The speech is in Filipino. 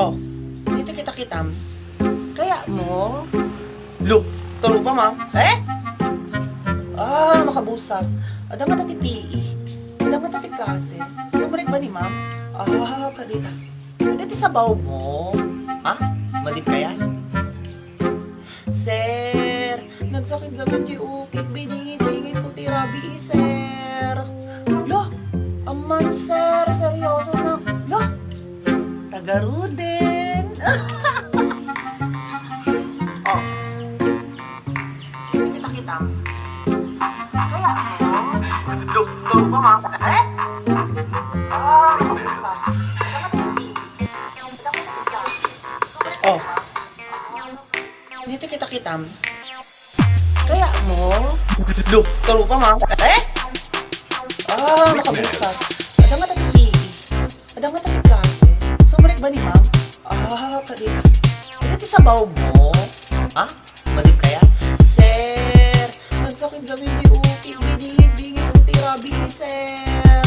Oh, dito kita kitam. Kaya mo? Look, taro ba ma? Makabusag. Ada matati PE. Ada matati klase. Sumurik ba ni ma'am? Kadita. Kadita sa baw mo? Madip kaya? Sir, nagsakit gabi di ukit. Biningit-bingit ko tirabi, sir. Lo, aman sir, seryoso na. Lo, tagaruden. Hindi kita. Kaya ako? Look, taro ba ma? Oh, dito kita kitam. Kaya mo? Look, taro pa ma? Makabusag. Ada matati PE. Ada matati klase. Sumurik ba ni ma'am? Kadita. Kadita sa baw mo? Madip kaya? Sir, nagsakit gabi di ukit. Biningit-bingit ko tirabi, sir.